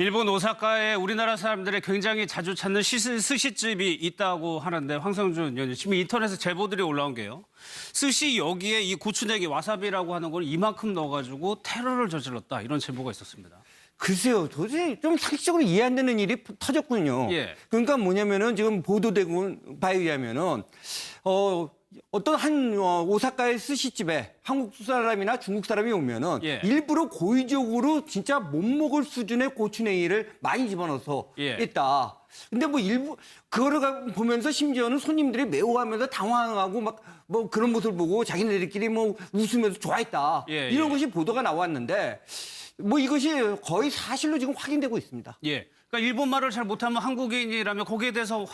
일본 오사카에 우리나라 사람들이 굉장히 자주 찾는 스시집이 있다고 하는데 황성준 의원님 지금 인터넷에 제보들이 올라온 게요. 스시 여기에 이 고추냉이 와사비라고 하는 걸 이만큼 넣어가지고 테러를 저질렀다 이런 제보가 있었습니다. 글쎄요, 도저히 좀 상식적으로 이해 안 되는 일이 터졌군요. 예. 그러니까 뭐냐면은 지금 보도되고 바에 의하면은 어떤 한 오사카의 스시집에 한국 사람이나 중국 사람이 오면은 예. 일부러 고의적으로 진짜 못 먹을 수준의 고추냉이를 많이 집어넣어서 예. 했다. 근데 뭐 그거를 보면서 심지어는 손님들이 매워하면서 당황하고 막 뭐 그런 모습을 보고 자기네들끼리 뭐 웃으면서 좋아했다. 예, 이런 예. 것이 보도가 나왔는데 뭐 이것이 거의 사실로 지금 확인되고 있습니다. 예. 그러니까 일본말을 잘 못하면 한국인이라면 거기에 대해서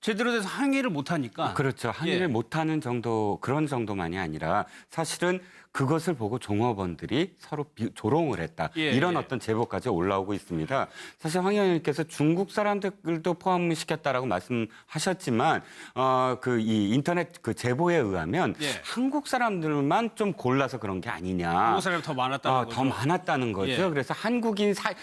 제대로 돼서 항의를 못하니까. 그렇죠. 항의를 예. 못하는 정도, 그런 정도만이 아니라 사실은 그것을 보고 종업원들이 서로 조롱을 했다. 예, 이런 예. 어떤 제보까지 올라오고 있습니다. 사실 황 의원님께서 중국 사람들도 포함시켰다라고 말씀하셨지만 이 인터넷 그 제보에 의하면 예. 한국 사람들만 좀 골라서 그런 게 아니냐. 한국 사람이 더 많았다는 거죠. 더 많았다는 거죠. 예. 그래서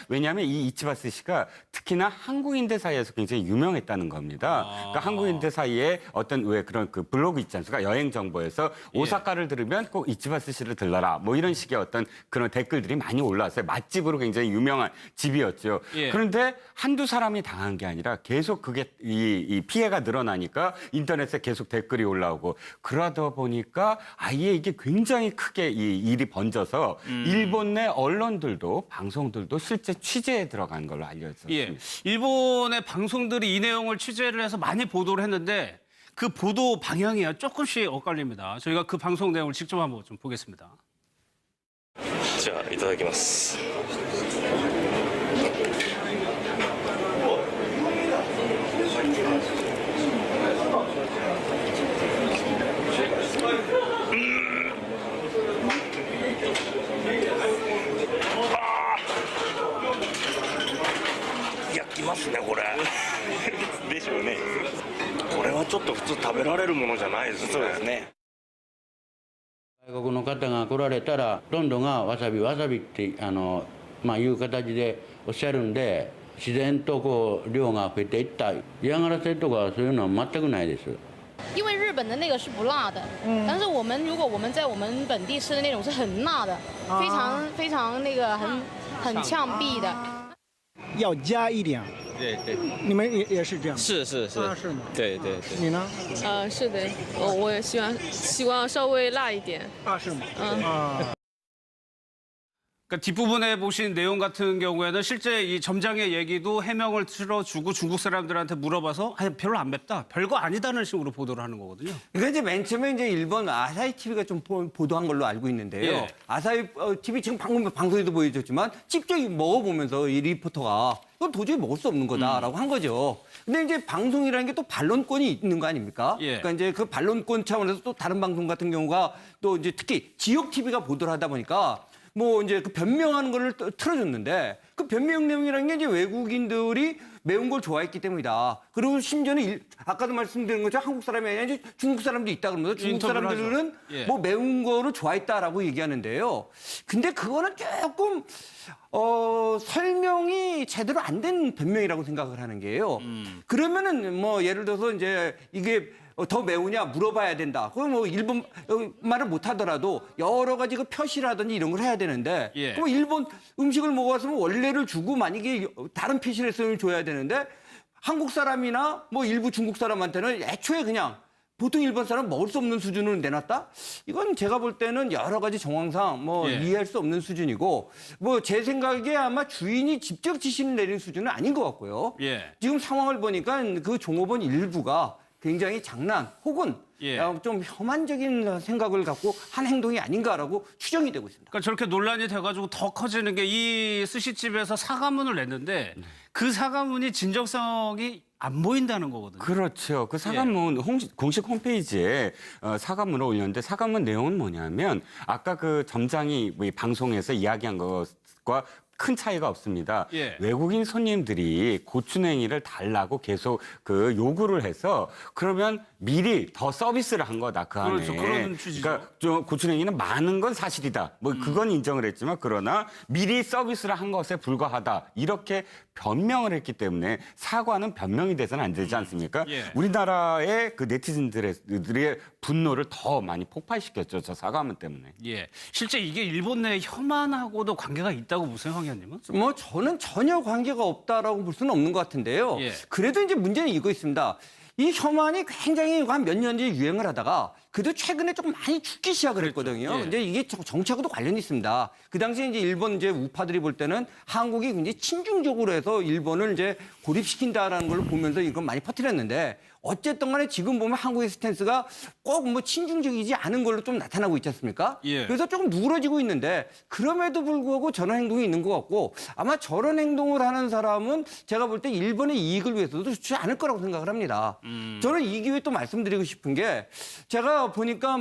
왜냐하면 이 이치바스 씨가 특히나 한국인들 사이에서 굉장히 유명했다는 겁니다. 그러니까 한국인들 사이에 어떤 왜 그런 그 블로그 있지 않습니까? 여행 정보에서 오사카를 들으면 꼭 이치바스 씨를 들러라. 뭐 이런 식의 어떤 그런 댓글들이 많이 올라왔어요. 맛집으로 굉장히 유명한 집이었죠. 예. 그런데 한두 사람이 당한 게 아니라 계속 그게 이 피해가 늘어나니까 인터넷에 계속 댓글이 올라오고 그러다 보니까 아예 이게 굉장히 크게 이 일이 번져서 일본 내 언론들도 방송들도 실제 취재에 들어간 걸로 알려졌습니다. 예. 일본의 방송들이 이 내용을 취재를 해서 많이 보도를 했는데 그 보도 방향이 조금씩 엇갈립니다. 저희가 그 방송 내용을 직접 한번 좀 보겠습니다. じゃあいただきます。焼きますねこれ。でしょうね。これはちょっと普通食べられるものじゃないですね。そうですね。 外国の方が来られたら、どんどんがわさびわさびっていう形でおっしゃるんで、自然とこう量が増えていった。嫌がらせとかそういうのは全くないです。因为日本的那个是不辣的，但是如果我们在我们本地吃的那种是很辣的，非常那个很呛鼻的。要加一点。对对，你们也是这样？是是是。是吗？对对对。你呢？是的，我也希望稍微辣一点。是吗？嗯。 그러니까 뒷부분에 보신 내용 같은 경우에는 실제 이 점장의 얘기도 해명을 틀어주고 중국 사람들한테 물어봐서 별로 안 맵다, 별거 아니다는 식으로 보도를 하는 거거든요. 그러니까 이제 맨 처음에 이제 일본 아사히 TV가 좀 보도한 걸로 알고 있는데요. 예. 아사히 TV 지금 방금 방송에도 보여줬지만 직접 먹어보면서 이 리포터가 이건 도저히 먹을 수 없는 거다라고 한 거죠. 근데 이제 방송이라는 게 또 반론권이 있는 거 아닙니까? 예. 그러니까 이제 그 반론권 차원에서 또 다른 방송 같은 경우가 또 이제 특히 지역 TV가 보도를 하다 보니까 뭐 이제 그 변명하는 거를 틀어줬는데 그 변명 내용이라는 게 이제 외국인들이 매운 걸 좋아했기 때문이다. 그리고 심지어는 아까도 말씀드린 것처럼 한국 사람이 아니라 이제 중국 사람도 있다 그러면서 중국 사람들은 예. 뭐 매운 거를 좋아했다라고 얘기하는데요. 근데 그거는 조금 설명이 제대로 안 된 변명이라고 생각을 하는 게요. 그러면은 뭐 예를 들어서 이제 이게 더 매우냐 물어봐야 된다. 그럼 뭐 일본 말을 못 하더라도 여러 가지 그 표시라든지 이런 걸 해야 되는데 예. 그럼 일본 음식을 먹어봤으면 원래를 주고 만약에 다른 표시를 했으면 줘야 되는데 한국 사람이나 뭐 일부 중국 사람한테는 애초에 그냥 보통 일본 사람 먹을 수 없는 수준으로 내놨다? 이건 제가 볼 때는 여러 가지 정황상 뭐 예. 이해할 수 없는 수준이고 뭐 제 생각에 아마 주인이 직접 지시를 내린 수준은 아닌 것 같고요. 예. 지금 상황을 보니까 그 종업원 일부가 굉장히 장난 혹은 예. 좀 혐한적인 생각을 갖고 한 행동이 아닌가라고 추정이 되고 있습니다. 그러니까 저렇게 논란이 돼가지고 더 커지는 게 이 스시집에서 사과문을 냈는데 그 사과문이 진정성이 안 보인다는 거거든요. 그렇죠. 그 사과문 공식 홈페이지에 사과문을 올렸는데 사과문 내용은 뭐냐면 아까 그 점장이 방송에서 이야기한 것과 큰 차이가 없습니다. 예. 외국인 손님들이 고추냉이를 달라고 계속 그 요구를 해서 그러면 미리 더 서비스를 한 거다 그 안에. 그렇죠. 그런 취지죠. 그러니까 좀 고추냉이는 많은 건 사실이다. 뭐 그건 인정을 했지만 그러나 미리 서비스를 한 것에 불과하다. 이렇게 변명을 했기 때문에 사과는 변명이 돼서는 안 되지 않습니까? 예. 우리나라의 그 네티즌들의 분노를 더 많이 폭발시켰죠. 저 사과문 때문에. 예. 실제 이게 일본 내 혐한하고도 관계가 있다고 보세요, 황 의원님은? 뭐 저는 전혀 관계가 없다라고 볼 수는 없는 것 같은데요. 예. 그래도 이제 문제는 이거 있습니다. 이 혐한이 굉장히 한 몇 년 뒤에 유행을 하다가 그래도 최근에 조금 많이 죽기 시작을 했거든요. 예. 근데 이게 정치하고도 관련이 있습니다. 그 당시에 이제 일본 이제 우파들이 볼 때는 한국이 굉장히 친중적으로 해서 일본을 이제 고립시킨다라는 걸 보면서 이건 많이 퍼뜨렸는데 어쨌든 간에 지금 보면 한국의 스탠스가 꼭 뭐 친중적이지 않은 걸로 좀 나타나고 있지 않습니까? 예. 그래서 조금 누그러지고 있는데 그럼에도 불구하고 저런 행동이 있는 것 같고 아마 저런 행동을 하는 사람은 제가 볼 때 일본의 이익을 위해서도 좋지 않을 거라고 생각을 합니다. 저는 이 기회에 또 말씀드리고 싶은 게 제가 보니까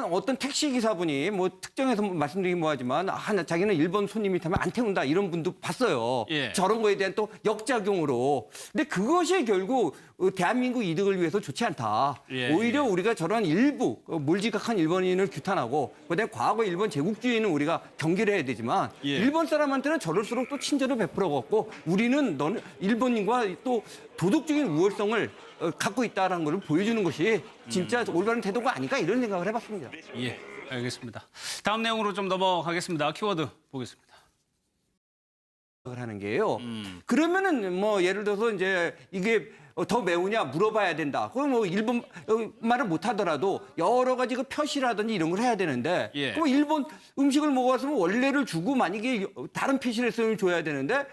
어떤 택시 기사분이 뭐 특정해서 말씀드리긴 뭐하지만 자기는 일본 손님이 타면 안 태운다 이런 분도 봤어요. 예. 저런 거에 대한 또 역작용으로. 근데 그것이 결국 대한민국 이득을 위해서 좋지 않다. 예, 오히려 우리가 저런 일부 몰지각한 일본인을 규탄하고 그다음에 과거 일본 제국주의는 우리가 경계를 해야 되지만 예. 일본 사람한테는 저럴수록 또 친절을 베풀어갖고 우리는 너는 일본인과 또 도덕적인 우월성을 갖고 있다는 걸 보여주는 것이 진짜 올바른 태도가 아닐까 이런 생각을 해봤습니다. 예. 알겠습니다. 다음 내용으로 좀 넘어가겠습니다. 키워드 보겠습니다. 하는 게요. 그러면은 뭐 예를 들어서 이제 이게 더 매우냐 물어봐야 된다. 그럼 뭐 일본 말을 못 하더라도 여러 가지 그 표시라든지 이런 걸 해야 되는데 예. 그럼 일본 음식을 먹었으면 원래를 주고 만약에 다른 표시를 했으면 줘야 되는데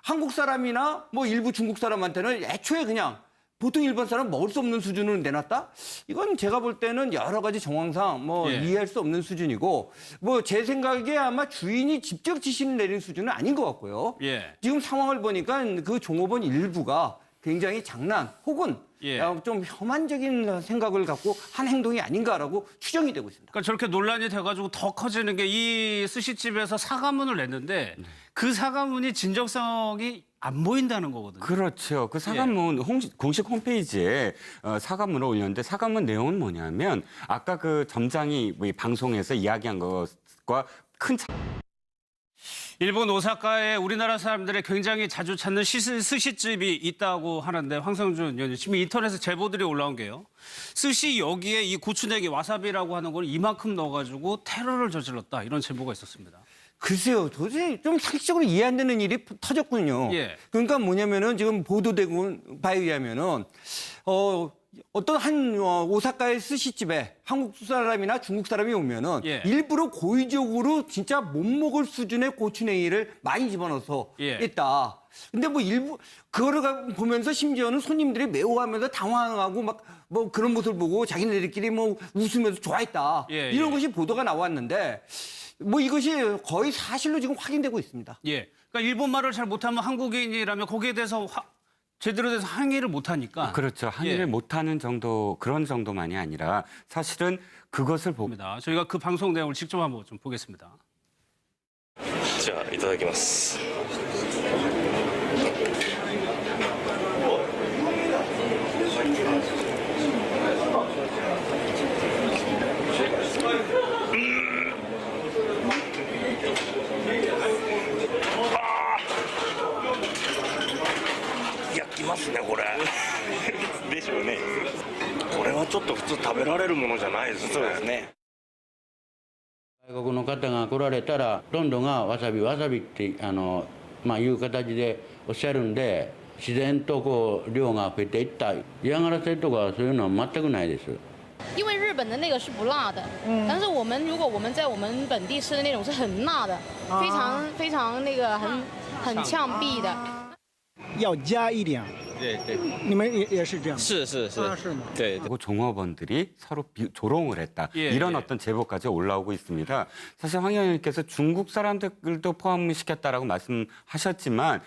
한국 사람이나 뭐 일부 중국 사람한테는 애초에 그냥 보통 일본 사람 먹을 수 없는 수준으로 내놨다? 이건 제가 볼 때는 여러 가지 정황상 뭐 예. 이해할 수 없는 수준이고 뭐 제 생각에 아마 주인이 직접 지시를 내린 수준은 아닌 것 같고요. 예. 지금 상황을 보니까 그 종업원 일부가 굉장히 장난 혹은 예. 좀 혐한적인 생각을 갖고 한 행동이 아닌가라고 추정이 되고 있습니다. 그러니까 저렇게 논란이 돼가지고 더 커지는 게 이 스시집에서 사과문을 냈는데 그 사과문이 진정성이 안 보인다는 거거든요. 그렇죠. 그 사과문 공식 홈페이지에 사과문을 올렸는데 사과문 내용은 뭐냐면 아까 그 점장이 이 방송에서 이야기한 것과 큰 차... 일본 오사카에 우리나라 사람들이 굉장히 자주 찾는 스시집이 있다고 하는데 황성준 의원님 지금 인터넷에 제보들이 올라온 게요. 스시 여기에 이 고추냉이 와사비라고 하는 걸 이만큼 넣어가지고 테러를 저질렀다 이런 제보가 있었습니다. 글쎄요, 도저히 좀 상식적으로 이해 안 되는 일이 터졌군요. 예. 그러니까 뭐냐면은 지금 보도되고 바에 의하면은 어떤 한 오사카의 스시집에 한국 사람이나 중국 사람이 오면은 예. 일부러 고의적으로 진짜 못 먹을 수준의 고추냉이를 많이 집어넣어서 예. 했다. 근데 뭐 일부 그거를 보면서 심지어는 손님들이 매워하면서 당황하고 막 뭐 그런 모습을 보고 자기네들끼리 뭐 웃으면서 좋아했다. 예, 이런 예. 것이 보도가 나왔는데 뭐 이것이 거의 사실로 지금 확인되고 있습니다. 예. 그러니까 일본 말을 잘 못하면 한국인이라면 거기에 대해서 제대로 돼서 항의를 못하니까. 그렇죠. 항의를 예. 못하는 정도 그런 정도만이 아니라 사실은 그것을 보고 입니다. 저희가 그 방송 내용을 직접 한번 좀 보겠습니다. じゃあいただきます 焼きますねこれでしょうねこれはちょっと普通食べられるものじゃないですねそうですね 外国の方が来られたら、ほとんどがわさびっていう形でおっしゃるんで、自然とこう量が増えていった。嫌がらせとかそういうのは全くないです。因为日本的那个是不辣的，但是如果我们在我们本地吃的那种是很辣的，非常那个很呛鼻的。要加一点对对，你们也是这样吗？是是是，是吗？对。 그리고 종업원들이 서로 조롱을 했다. 예, 이런 예. 어떤 제보까지 올라오고 있습니다. 사실 황 의원님께서 중국 사람들도 포함시켰다라고 말씀하셨지만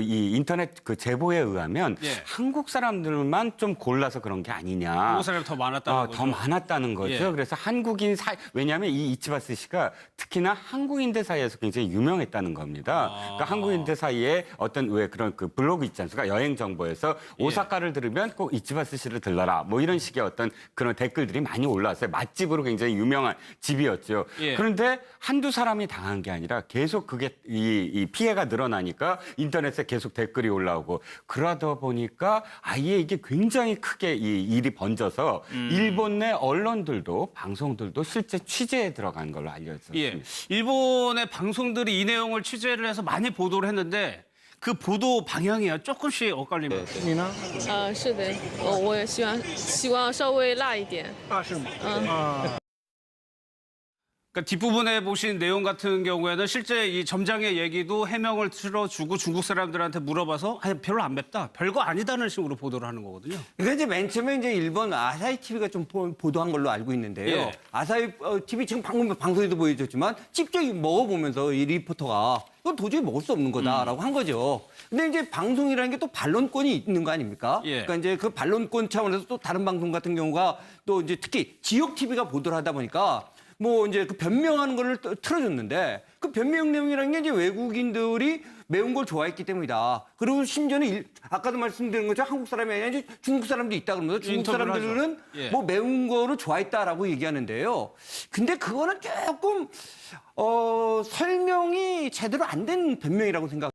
이 인터넷 그 제보에 의하면 예. 한국 사람들만 좀 골라서 그런 게 아니냐. 한국 사람이 더 많았다는 거죠. 더 많았다는 거죠. 예. 그래서 한국인 왜냐하면 이 이치바스 씨가 특히나 한국인들 사이에서 굉장히 유명했다는 겁니다. 그러니까 한국인들 사이에 어떤 왜 그런 그 블로그 있지 않습니까? 여행 정보에서 오사카를 들으면 꼭 이치바스 씨를 들러라. 뭐 이런 식의 어떤 그런 댓글들이 많이 올라왔어요. 맛집으로 굉장히 유명한 집이었죠. 예. 그런데 한두 사람이 당한 게 아니라 계속 그게 이 피해가 늘어나니까 인터넷에 계속 댓글이 올라오고 그러다 보니까 아예 이게 굉장히 크게 이 일이 번져서 일본 내 언론들도 방송들도 실제 취재에 들어간 걸로 알려졌습니다. 예. 일본의 방송들이 이 내용을 취재를 해서 많이 보도를 했는데 그 보도 방향이야 조금씩 엇갈립니다. 你呢？是的，我也希望稍微辣一点。是吗？啊。 그러니까 뒷부분에 보신 내용 같은 경우에는 실제 이 점장의 얘기도 해명을 들어주고 중국 사람들한테 물어봐서 아니, 별로 안 맵다. 별거 아니다는 식으로 보도를 하는 거거든요. 그러니까 이제 맨 처음에 이제 일본 아사히 TV가 좀 보도한 걸로 알고 있는데요. 예. 아사히 TV 지금 방금 방송에도 보여줬지만 직접 먹어보면서 이 리포터가 이건 도저히 먹을 수 없는 거다라고 한 거죠. 근데 이제 방송이라는 게 또 반론권이 있는 거 아닙니까? 예. 그러니까 이제 그 반론권 차원에서 또 다른 방송 같은 경우가 또 이제 특히 지역 TV가 보도를 하다 보니까 뭐 이제 그 변명하는 거를 틀어줬는데 그 변명 내용이라는 게 이제 외국인들이 매운 걸 좋아했기 때문이다. 그리고 심지어는 아까도 말씀드린 것처럼 한국 사람이 아니라 이제 중국 사람도 있다 그러면서 중국 인터뷰를 사람들은 하죠. 예. 뭐 매운 거를 좋아했다라고 얘기하는데요. 근데 그거는 조금 설명이 제대로 안 된 변명이라고 생각.